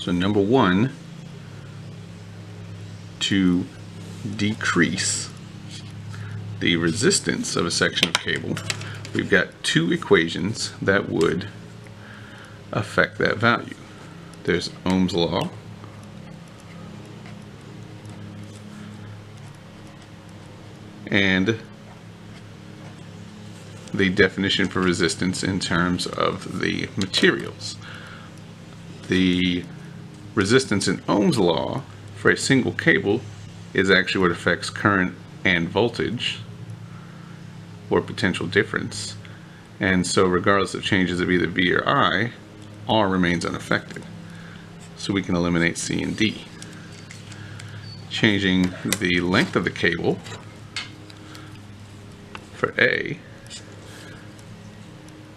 So number one, to decrease the resistance of a section of cable, we've got two equations that would affect that value. There's Ohm's law and the definition for resistance in terms of the materials. The resistance in Ohm's law for a single cable is actually what affects current and voltage, or potential difference. And so regardless of changes of either V or I, R remains unaffected. So we can eliminate C and D. Changing the length of the cable for A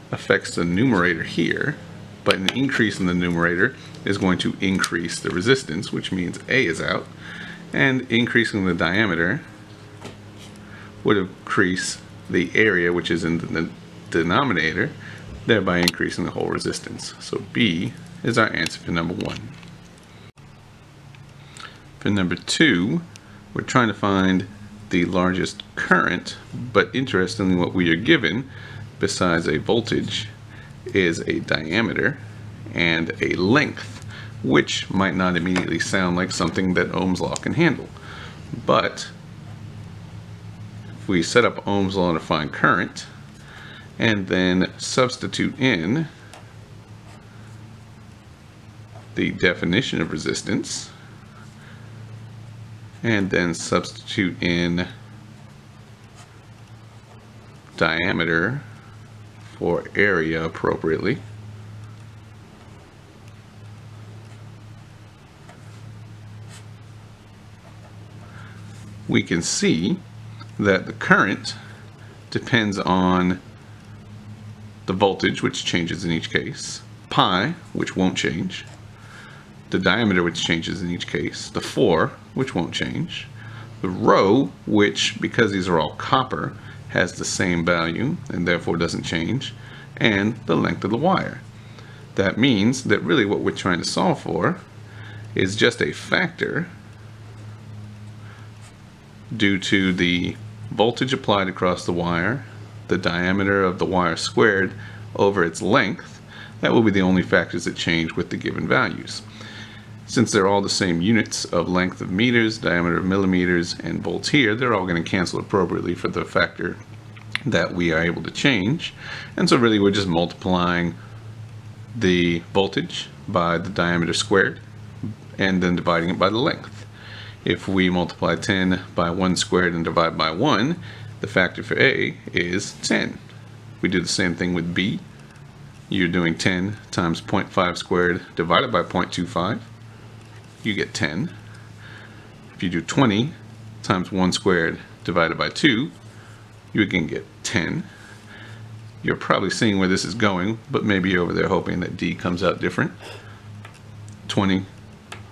affects the numerator here, but an increase in the numerator is going to increase the resistance, which means A is out, and increasing the diameter would increase the area, which is in the denominator, thereby increasing the whole resistance. So B is our answer for number one. For number two, we're trying to find the largest current, but interestingly what we are given, besides a voltage, is a diameter and a length, which might not immediately sound like something that Ohm's law can handle. But if we set up Ohm's law to find current, and then substitute in the definition of resistance, and then substitute in diameter for area appropriately, we can see that the current depends on the voltage, which changes in each case, pi, which won't change, the diameter, which changes in each case, the 4, which won't change, the rho, which, because these are all copper, has the same value and therefore doesn't change, and the length of the wire. That means that really what we're trying to solve for is just a factor due to the voltage applied across the wire, the diameter of the wire squared over its length. That will be the only factors that change with the given values. Since they're all the same units of length of meters, diameter of millimeters, and volts here, they're all going to cancel appropriately for the factor that we are able to change. And so really we're just multiplying the voltage by the diameter squared and then dividing it by the length. If we multiply 10 by 1 squared and divide by 1, the factor for A is 10. We do the same thing with B. You're doing 10 times 0.5 squared divided by 0.25. You get 10. If you do 20 times 1 squared divided by 2, you again get 10. You're probably seeing where this is going, but maybe you're over there hoping that D comes out different. 20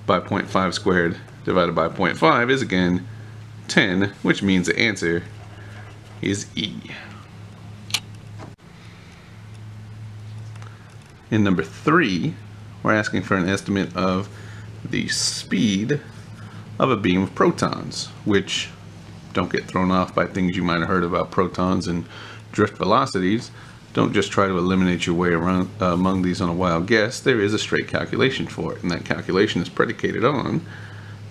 by 0.5 squared divided by 0.5 is again 10, which means the answer is E. In number 3, we're asking for an estimate of the speed of a beam of protons, which, don't get thrown off by things you might have heard about protons and drift velocities. Don't just try to eliminate your way around among these on a wild guess. There is a straight calculation for it, and that calculation is predicated on,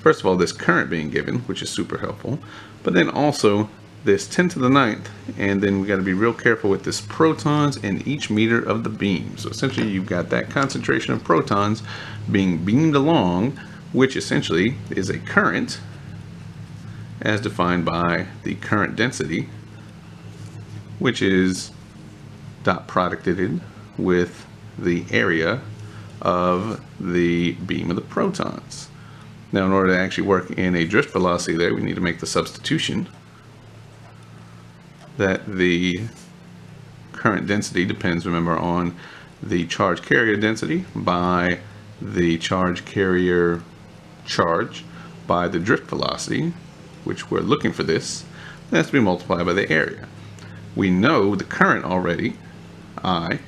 first of all, this current being given, which is super helpful, but then also this 10 to the 9th, and then we got to be real careful with this protons in each meter of the beam. So essentially you've got that concentration of protons being beamed along, which essentially is a current as defined by the current density, which is dot producted with the area of the beam of the protons. Now, in order to actually work in a drift velocity there, we need to make the substitution that the current density depends, remember, on the charge carrier density by the charge carrier charge by the drift velocity, which we're looking for this, that has to be multiplied by the area. We know the current already, I,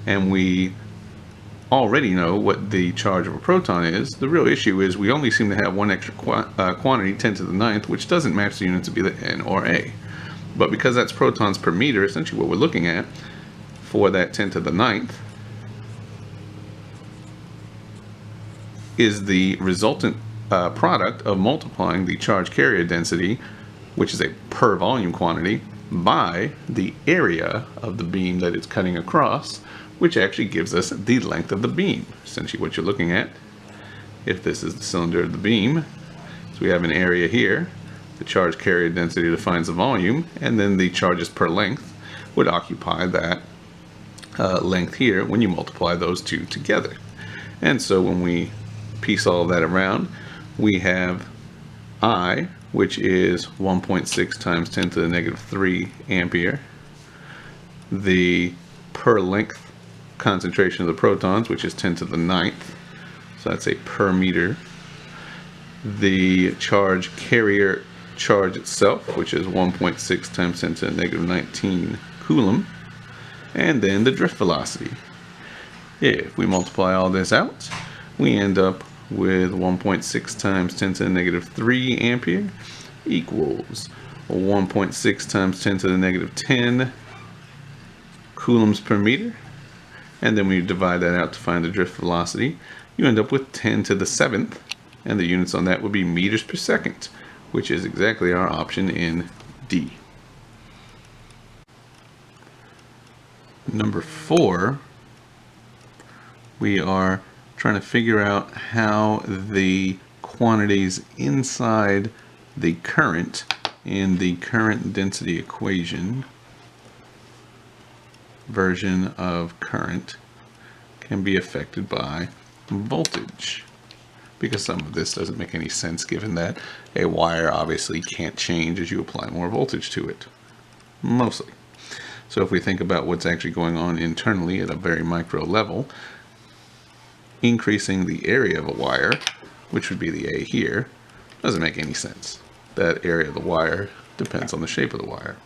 and we already know what the charge of a proton is. The real issue is we only seem to have one extra quantity, 10 to the ninth, which doesn't match the units of either N or A. But because that's protons per meter, essentially what we're looking at for that 10 to the ninth is the resultant product of multiplying the charge carrier density, which is a per volume quantity, by the area of the beam that it's cutting across, which actually gives us the length of the beam. Essentially what you're looking at, if this is the cylinder of the beam, so we have an area here, the charge carrier density defines the volume, and then the charges per length would occupy that length here when you multiply those two together. And so when we piece all of that around, we have I, which is 1.6 times 10 to the negative 3 ampere, the per length concentration of the protons, which is 10 to the ninth, so that's a per meter, the charge carrier charge itself, which is 1.6 times 10 to the negative 19 coulomb, and then the drift velocity. If we multiply all this out, we end up with 1.6 times 10 to the negative 3 ampere equals 1.6 times 10 to the negative 10 coulombs per meter. And then when you divide that out to find the drift velocity, you end up with 10 to the 7th, and the units on that would be meters per second, which is exactly our option in D. Number 4, we are trying to figure out how the quantities inside the current in the current density equation version of current can be affected by voltage, because some of this doesn't make any sense given that a wire obviously can't change as you apply more voltage to it, mostly. So if we think about what's actually going on internally at a very micro level, increasing the area of a wire, which would be the A here, doesn't make any sense. That area of the wire depends on the shape of the wire.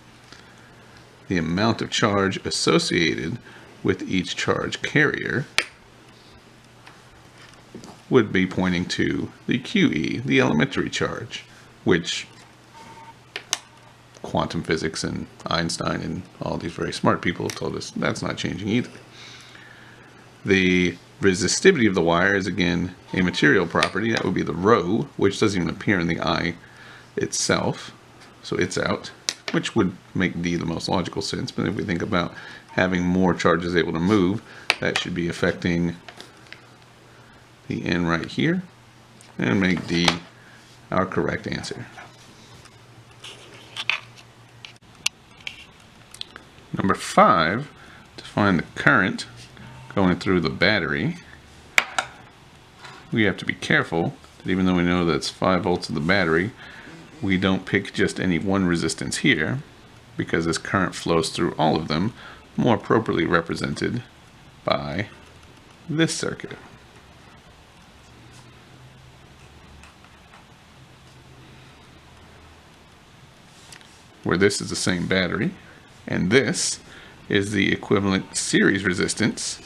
The amount of charge associated with each charge carrier would be pointing to the QE, the elementary charge, which quantum physics and Einstein and all these very smart people have told us that's not changing either. The resistivity of the wire is again a material property. That would be the rho, which doesn't even appear in the I itself, so it's out, which would make D the most logical sense. But if we think about having more charges able to move, that should be affecting the N right here, and make D our correct answer. Number 5, to find the current going through the battery, we have to be careful that even though we know that's 5 volts of the battery, we don't pick just any one resistance here, because this current flows through all of them, more appropriately represented by this circuit. Where this is the same battery, and this is the equivalent series resistance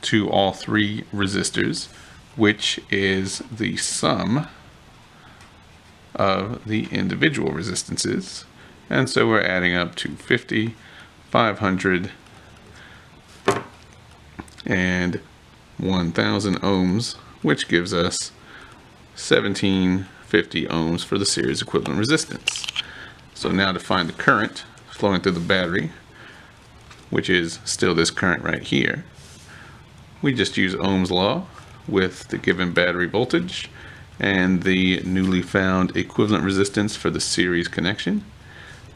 to all 3 resistors, which is the sum of the individual resistances. And so we're adding up to 50, 500, and 1000 ohms, which gives us 1750 ohms for the series equivalent resistance. So now to find the current flowing through the battery, which is still this current right here, we just use Ohm's law with the given battery voltage and the newly found equivalent resistance for the series connection,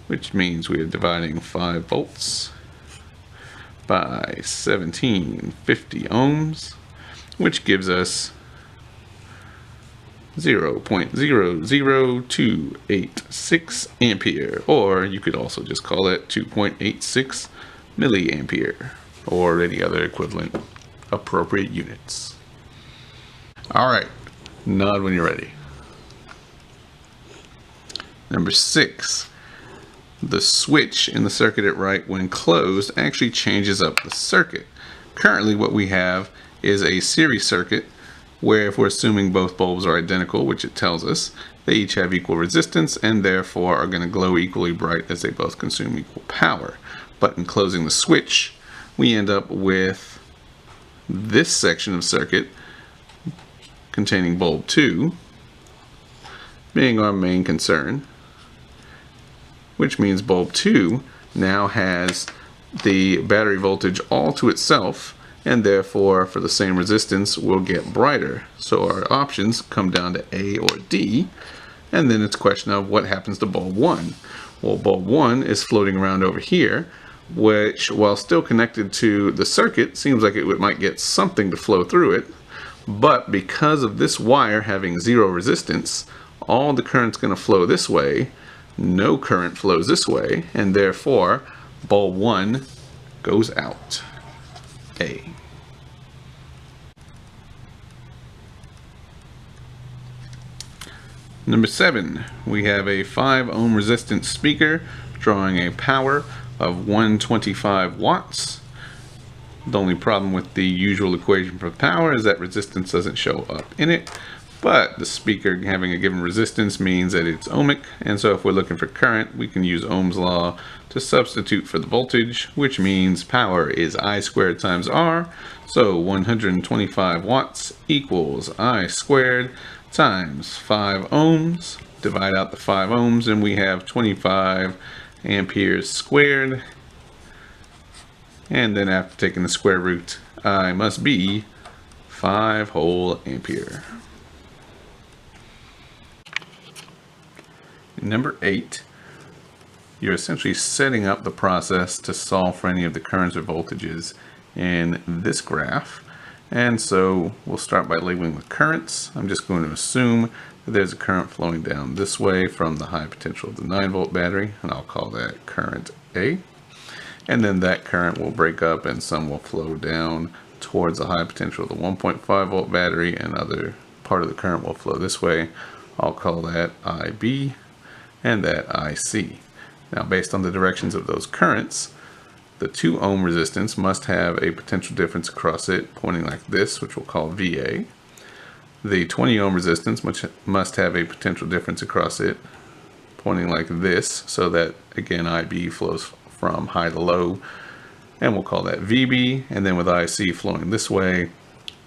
which means we are dividing 5 volts by 1750 ohms, which gives us 0.00286 ampere, or you could also just call it 2.86 milliampere, or any other equivalent appropriate units. All right, nod when you're ready. Number 6, the switch in the circuit at right when closed actually changes up the circuit, Currently what we have is a series circuit where, if we're assuming both bulbs are identical, which it tells us, they each have equal resistance and therefore are going to glow equally bright as they both consume equal power. But in closing the switch, we end up with this section of circuit containing bulb 2 being our main concern, which means bulb 2 now has the battery voltage all to itself, and therefore for the same resistance will get brighter. So our options come down to A or D, and then it's a question of what happens to bulb 1. Well, bulb 1 is floating around over here, which, while still connected to the circuit, seems like it might get something to flow through it, but because of this wire having zero resistance, all the current's going to flow this way, no current flows this way, and therefore bulb 1 goes out. A. Number 7, we have a 5 ohm resistance speaker drawing a power of 125 watts. The only problem with the usual equation for power is that resistance doesn't show up in it, but the speaker having a given resistance means that it's ohmic, and so if we're looking for current, we can use Ohm's law to substitute for the voltage, which means power is I squared times R, so 125 watts equals I squared times 5 ohms. Divide out the 5 ohms and we have 25 amperes squared, and then after taking the square root, I must be 5 whole ampere. Number 8, you're essentially setting up the process to solve for any of the currents or voltages in this graph. And so we'll start by labeling the currents. I'm just going to assume that there's a current flowing down this way from the high potential of the 9-volt battery, and I'll call that current A. And then that current will break up and some will flow down towards the high potential of the 1.5-volt battery, and other part of the current will flow this way. I'll call that IB, and that IC. Now, based on the directions of those currents, the 2 ohm resistance must have a potential difference across it pointing like this, which we'll call VA. The 20 ohm resistance must have a potential difference across it pointing like this, so that again IB flows from high to low, and we'll call that VB. And then with IC flowing this way,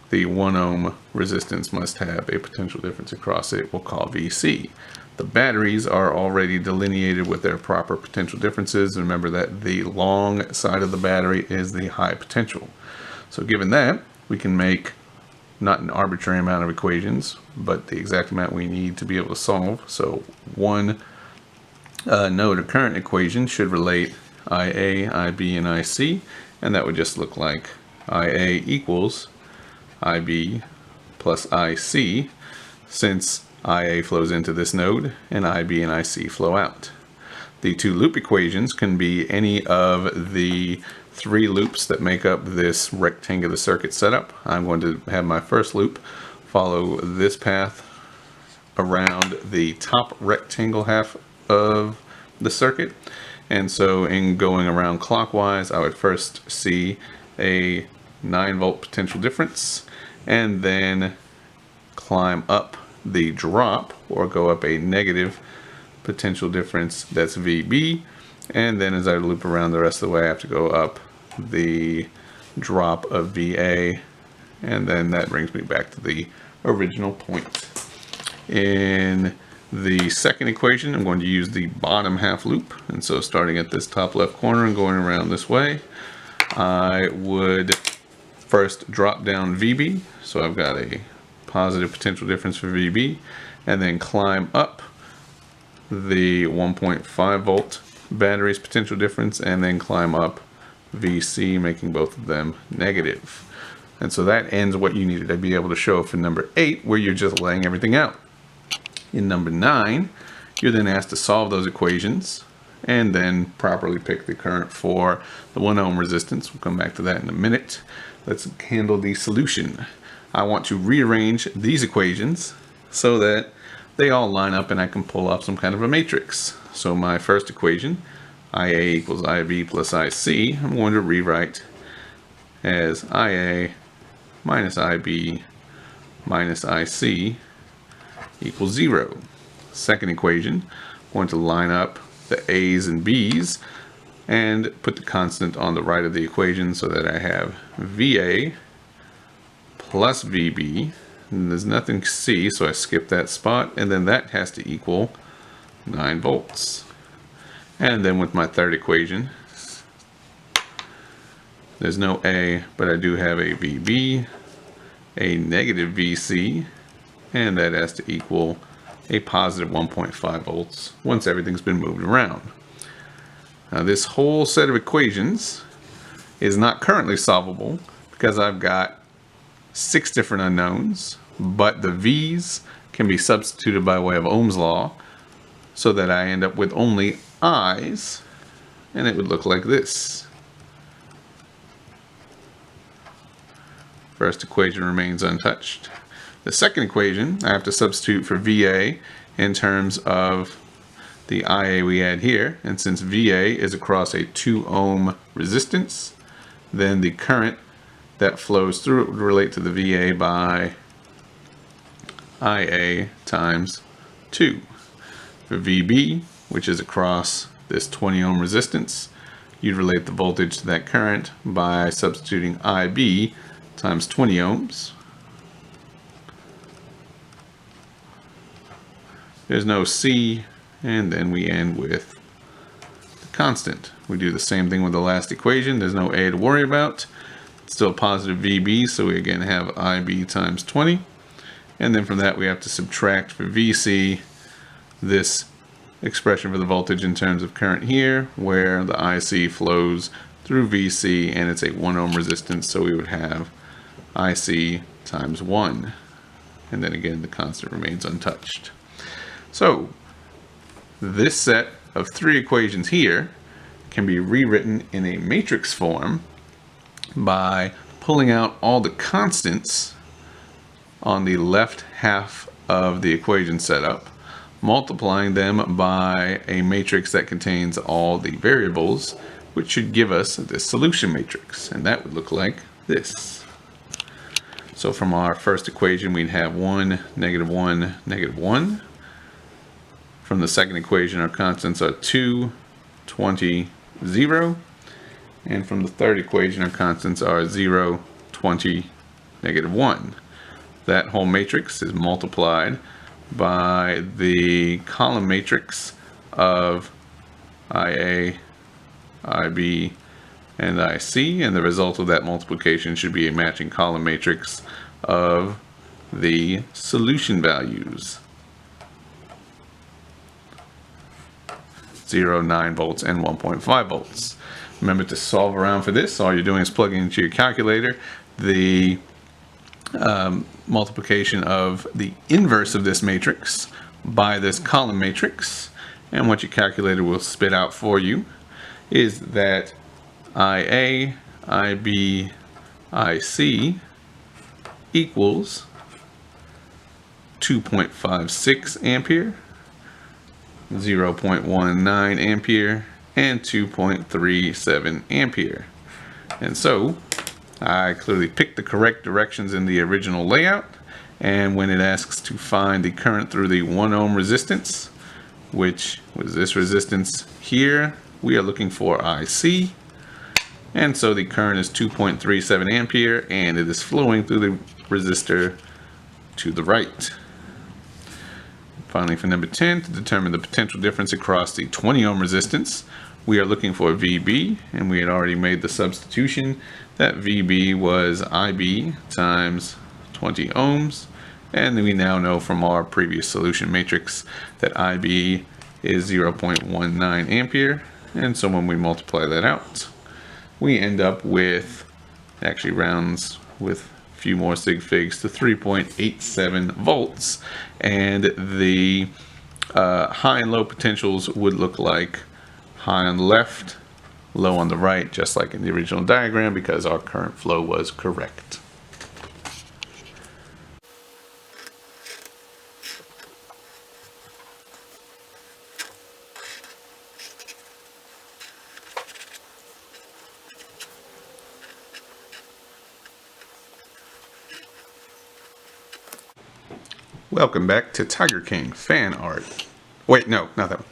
the 1 ohm resistance must have a potential difference across it, we'll call VC. The batteries are already delineated with their proper potential differences. Remember that the long side of the battery is the high potential. So given that, we can make not an arbitrary amount of equations, but the exact amount we need to be able to solve. So one node or current equation should relate IA, IB, and IC, and that would just look like IA equals IB plus IC, since IA flows into this node and IB and IC flow out. The 2 loop equations can be any of the 3 loops that make up this rectangular circuit setup. I'm going to have my first loop follow this path around the top rectangle half of the circuit, and so in going around clockwise, I would first see a 9-volt potential difference and then climb up the drop, or go up a negative potential difference, that's VB, and then as I loop around the rest of the way I have to go up the drop of VA, and then that brings me back to the original point. In the second equation, I'm going to use the bottom half loop, and so starting at this top left corner and going around this way, I would first drop down VB, so I've got a positive potential difference for VB, and then climb up the 1.5 volt battery's potential difference, and then climb up VC, making both of them negative. And so that ends what you needed to be able to show for number 8, where you're just laying everything out. In number 9, you're then asked to solve those equations and then properly pick the current for the 1 ohm resistance. We'll come back to that in a minute. Let's handle the solution. I want to rearrange these equations so that they all line up and I can pull off some kind of a matrix. So my first equation, IA equals IB plus IC, I'm going to rewrite as IA minus IB minus IC equals 0. Second equation, I'm going to line up the A's and B's and put the constant on the right of the equation so that I have VA plus VB. And there's nothing C, so I skip that spot, and then that has to equal 9 volts. And then with my third equation, there's no A, but I do have a VB, a negative VC, and that has to equal a positive 1.5 volts once everything's been moved around. Now this whole set of equations is not currently solvable because I've got 6 different unknowns, but the V's can be substituted by way of Ohm's law so that I end up with only I's, and it would look like this. First equation remains untouched. The second equation, I have to substitute for VA in terms of the IA we had here, and since VA is across a 2 ohm resistance, then the current that flows through it would relate to the VA by IA times 2. For VB, which is across this 20 ohm resistance, you'd relate the voltage to that current by substituting IB times 20 ohms. There's no C, and then we end with the constant. We do the same thing with the last equation. There's no A to worry about. It's still positive VB, so we again have IB times 20. And then from that we have to subtract for VC this expression for the voltage in terms of current here, where the IC flows through VC and it's a 1 ohm resistance, so we would have IC times 1. And then again the constant remains untouched. So this set of 3 equations here can be rewritten in a matrix form by pulling out all the constants on the left half of the equation setup, multiplying them by a matrix that contains all the variables, which should give us this solution matrix, and that would look like this. So from our first equation we'd have 1, negative 1, negative 1. From the second equation our constants are 2, 20, 0. And from the third equation our constants are 0, 20, negative 1. That whole matrix is multiplied by the column matrix of IA, IB, and IC, and the result of that multiplication should be a matching column matrix of the solution values. 0, 9 volts, and 1.5 volts. Remember to solve around for this. All you're doing is plugging into your calculator the multiplication of the inverse of this matrix by this column matrix, and what your calculator will spit out for you is that IA, IB, IC equals 2.56 ampere, 0.19 ampere, and 2.37 ampere. And so I clearly picked the correct directions in the original layout, and when it asks to find the current through the 1 ohm resistance, which was this resistance here, we are looking for IC, and so the current is 2.37 ampere and it is flowing through the resistor to the right. Finally, for number 10, to determine the potential difference across the 20 ohm resistance, we are looking for VB, and we had already made the substitution that VB was IB times 20 ohms, and we now know from our previous solution matrix that IB is 0.19 ampere, and so when we multiply that out, we end up with, actually rounds with a few more sig figs to 3.87 volts, and the high and low potentials would look like high on the left, low on the right, just like in the original diagram, because our current flow was correct. Welcome back to Tiger King fan art. Wait, no, not that one.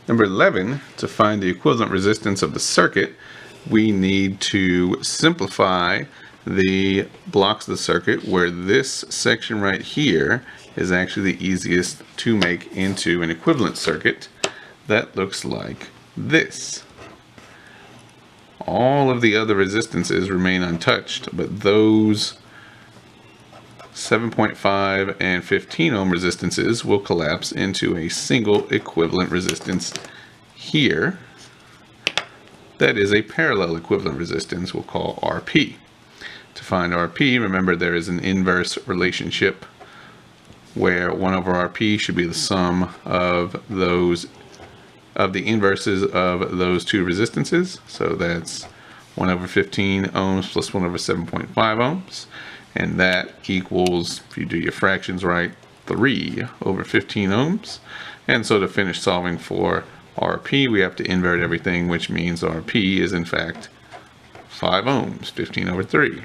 Number 11, to find the equivalent resistance of the circuit, we need to simplify the blocks of the circuit where this section right here is actually the easiest to make into an equivalent circuit that looks like this. All of the other resistances remain untouched, but those 7.5 and 15 ohm resistances will collapse into a single equivalent resistance here. That is a parallel equivalent resistance we'll call RP. To find RP, remember there is an inverse relationship where 1 over RP should be the sum of the inverses of those two resistances. So that's 1 over 15 ohms plus 1 over 7.5 ohms. And that equals, if you do your fractions right, 3 over 15 ohms. And so to finish solving for RP, we have to invert everything, which means RP is in fact 5 ohms, 15 over 3.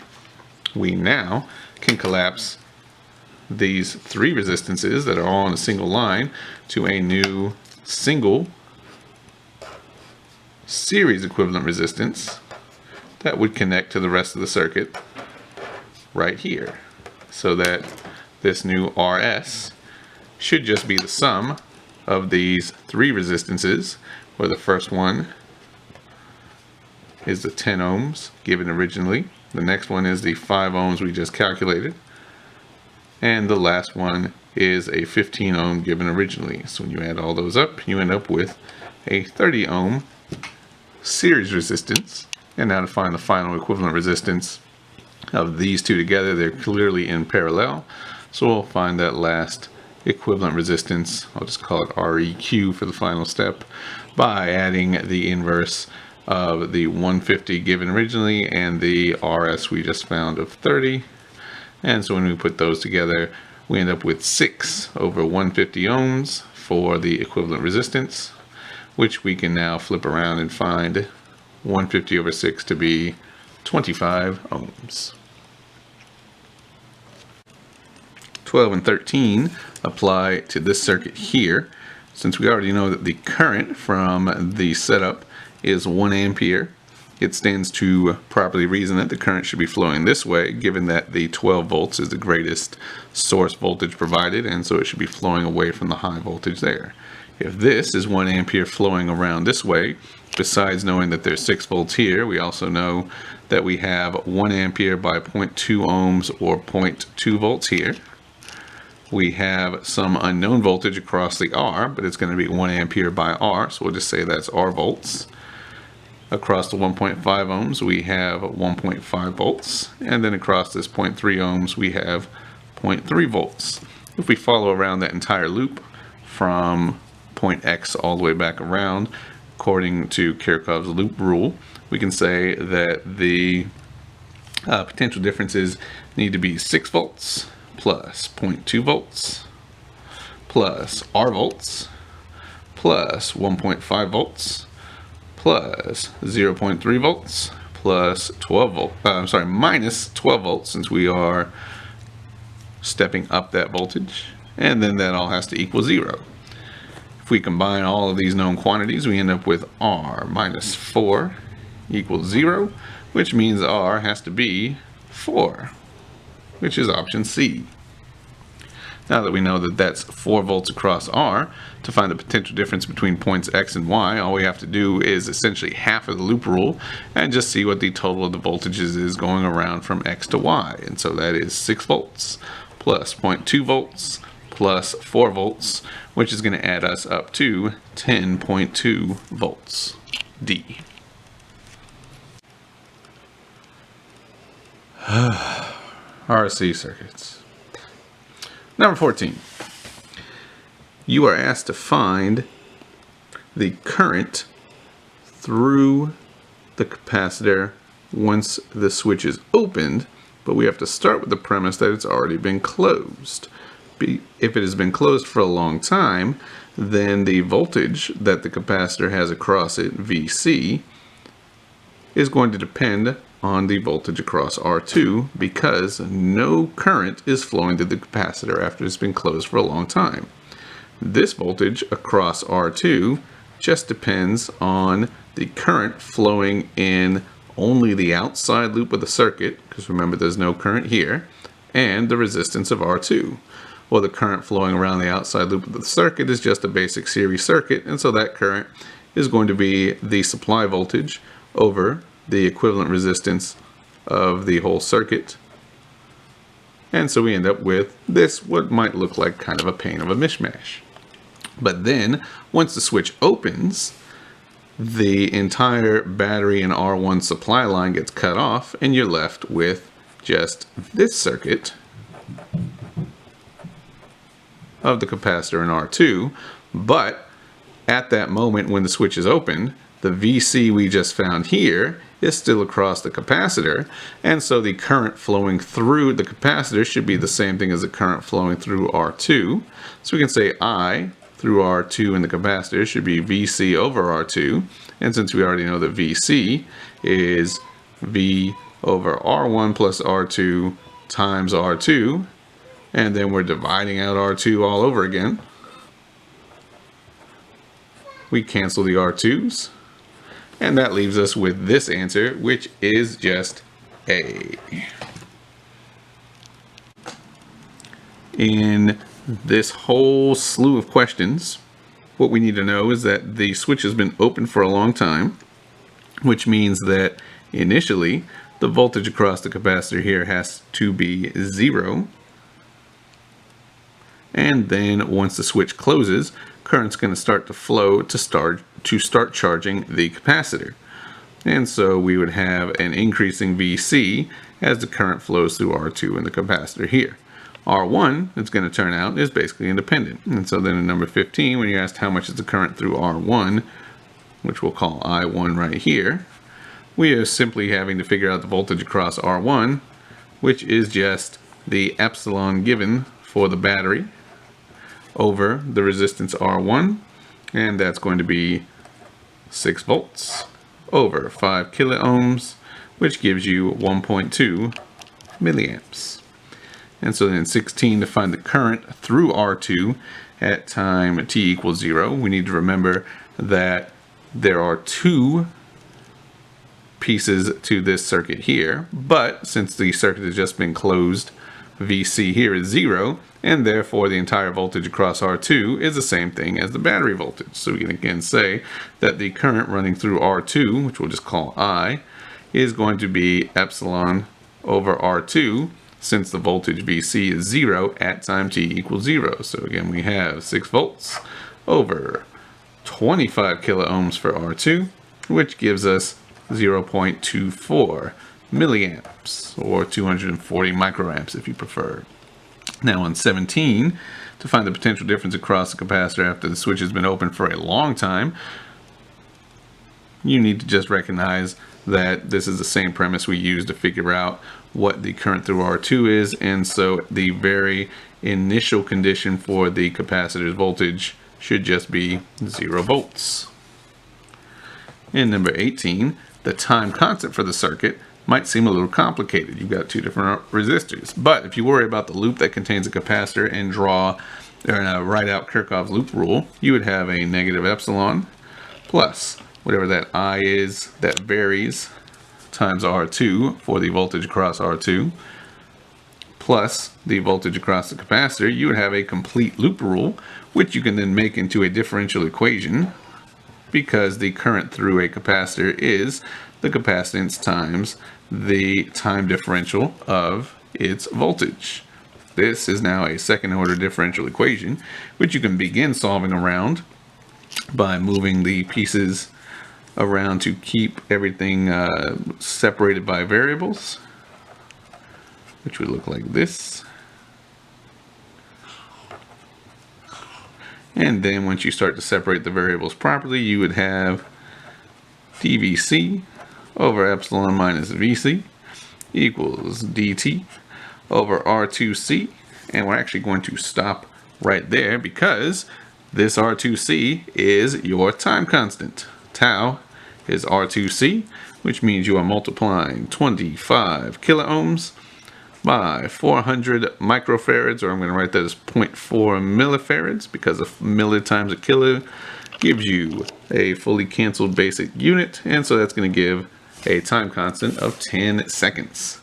We now can collapse these three resistances that are all on a single line to a new single series equivalent resistance that would connect to the rest of the circuit right here, so that this new RS should just be the sum of these three resistances, where the first one is the 10 ohms given originally, the next one is the 5 ohms we just calculated, and the last one is a 15 ohm given originally. So when you add all those up, you end up with a 30 ohm series resistance. And now to find the final equivalent resistance of these two together, they're clearly in parallel, so we'll find that last equivalent resistance, I'll just call it REQ for the final step, by adding the inverse of the 150 given originally and the RS we just found of 30. And so when we put those together, we end up with 6 over 150 ohms for the equivalent resistance, which we can now flip around and find 150 over 6 to be 25 ohms. 12 and 13 apply to this circuit here. Since we already know that the current from the setup is 1 ampere, it stands to properly reason that the current should be flowing this way, given that the 12 volts is the greatest source voltage provided, and so it should be flowing away from the high voltage there. If this is 1 ampere flowing around this way, besides knowing that there's 6 volts here, we also know that we have 1 ampere by 0.2 ohms or 0.2 volts here. We have some unknown voltage across the R, but it's going to be 1 ampere by R, so we'll just say that's R volts. Across the 1.5 ohms, we have 1.5 volts, and then across this 0.3 ohms, we have 0.3 volts. If we follow around that entire loop from point X all the way back around, according to Kirchhoff's loop rule, we can say that the potential differences need to be 6 volts plus 0.2 volts plus R volts plus 1.5 volts plus 0.3 volts plus 12 volts, minus 12 volts, since we are stepping up that voltage, and then that all has to equal 0. If we combine all of these known quantities, we end up with R minus 4 equals 0, which means R has to be 4, which is option C. Now that we know that that's 4 volts across R, to find the potential difference between points X and Y, all we have to do is essentially half of the loop rule and just see what the total of the voltages is going around from X to Y. And so that is 6 volts plus 0.2 volts plus 4 volts, which is going to add us up to 10.2 volts. D. RC circuits. Number 14. You are asked to find the current through the capacitor once the switch is opened, but we have to start with the premise that it's already been closed. If it has been closed for a long time, then the voltage that the capacitor has across it, VC, is going to depend on the voltage across R2 because no current is flowing through the capacitor after it's been closed for a long time. This voltage across R2 just depends on the current flowing in only the outside loop of the circuit, because remember there's no current here, and the resistance of R2. Well, the current flowing around the outside loop of the circuit is just a basic series circuit, and so that current is going to be the supply voltage over the equivalent resistance of the whole circuit. And so we end up with this, what might look like kind of a pain of a mishmash. But then, once the switch opens, the entire battery and R1 supply line gets cut off, and you're left with just this circuit of the capacitor in R2. But at that moment when the switch is opened, the VC we just found here is still across the capacitor, and so the current flowing through the capacitor should be the same thing as the current flowing through R2. So we can say I through R2 in the capacitor should be VC over R2, and since we already know that VC is V over R1 plus R2 times R2, and then we're dividing out R2 all over again, we cancel the R2s, and that leaves us with this answer, which is just A. In this whole slew of questions, what we need to know is that the switch has been open for a long time, which means that initially the voltage across the capacitor here has to be 0. And then once the switch closes, current's going to start to flow to start charging the capacitor. And so we would have an increasing VC as the current flows through R2 in the capacitor here. R1, it's going to turn out, is basically independent. And so then in number 15, when you're asked how much is the current through R1, which we'll call I1 right here, we are simply having to figure out the voltage across R1, which is just the epsilon given for the battery over the resistance R1, and that's going to be 6 volts over 5 kiloohms, which gives you 1.2 milliamps. And so then 16, to find the current through R2 at time t equals 0, we need to remember that there are 2 pieces to this circuit here, but since the circuit has just been closed, VC here is 0, and therefore the entire voltage across R2 is the same thing as the battery voltage. So we can again say that the current running through R2, which we'll just call I, is going to be epsilon over R2, since the voltage VC is 0 at time t equals 0. So again, we have 6 volts over 25 kiloohms for R2, which gives us 0.24 milliamps, or 240 microamps if you prefer. Now on 17, to find the potential difference across the capacitor after the switch has been open for a long time, you need to just recognize that this is the same premise we use to figure out what the current through R2 is, and so the very initial condition for the capacitor's voltage should just be 0 volts. In number 18, the time constant for the circuit might seem a little complicated. You've got 2 different resistors, but if you worry about the loop that contains a capacitor and write out Kirchhoff's loop rule, you would have a negative epsilon plus whatever that I is that varies times R2 for the voltage across R2 plus the voltage across the capacitor. You would have a complete loop rule, which you can then make into a differential equation, because the current through a capacitor is the capacitance times the time differential of its voltage. This is now a second order differential equation, which you can begin solving around by moving the pieces around to keep everything separated by variables, which would look like this. And then once you start to separate the variables properly, you would have dVc over epsilon minus Vc equals dt over R2c. And we're actually going to stop right there because this R2c is your time constant. Tau is R2c, which means you are multiplying 25 kiloohms by 400 microfarads, or I'm going to write that as 0.4 millifarads, because a milli times a kilo gives you a fully canceled basic unit, and so that's going to give a time constant of 10 seconds.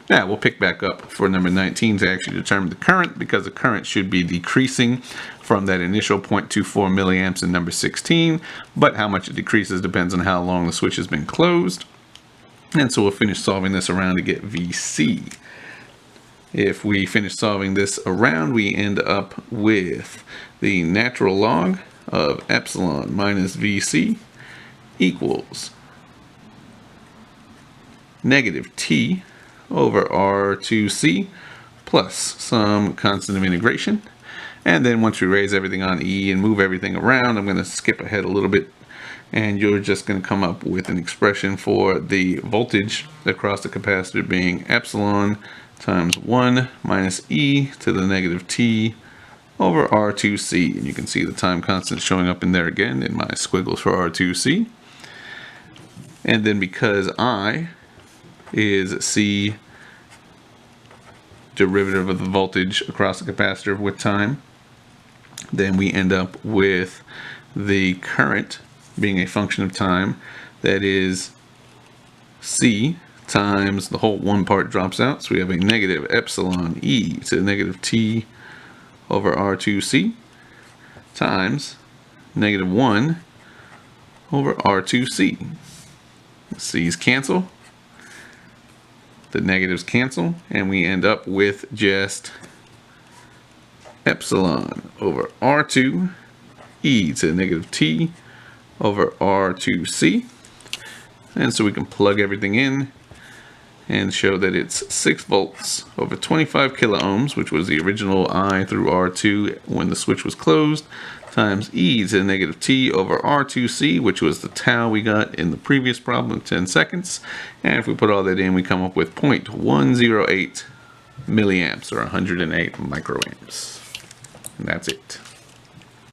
Now we'll pick back up for number 19 to actually determine the current, because the current should be decreasing from that initial 0.24 milliamps in number 16, but how much it decreases depends on how long the switch has been closed. And so we'll finish solving this around to get VC. If we finish solving this around, we end up with the natural log of epsilon minus VC equals negative T over R2C plus some constant of integration. And then once we raise everything on E and move everything around, I'm going to skip ahead a little bit, and you're just going to come up with an expression for the voltage across the capacitor being epsilon times 1 minus E to the negative T over R2C. And you can see the time constant showing up in there again in my squiggles for R2C. And then because I is C derivative of the voltage across the capacitor with time, then we end up with the current being a function of time, that is C times the whole one part drops out, so we have a negative epsilon E to the negative T over R2C times negative 1 over R2C. C's cancel, the negatives cancel, and we end up with just epsilon over R2 E to the negative T over R2C. And so we can plug everything in and show that it's 6 volts over 25 kiloohms, which was the original I through R2 when the switch was closed, times E to the negative T over R2C, which was the tau we got in the previous problem, 10 seconds. And if we put all that in, we come up with 0.108 milliamps, or 108 microamps. And that's it.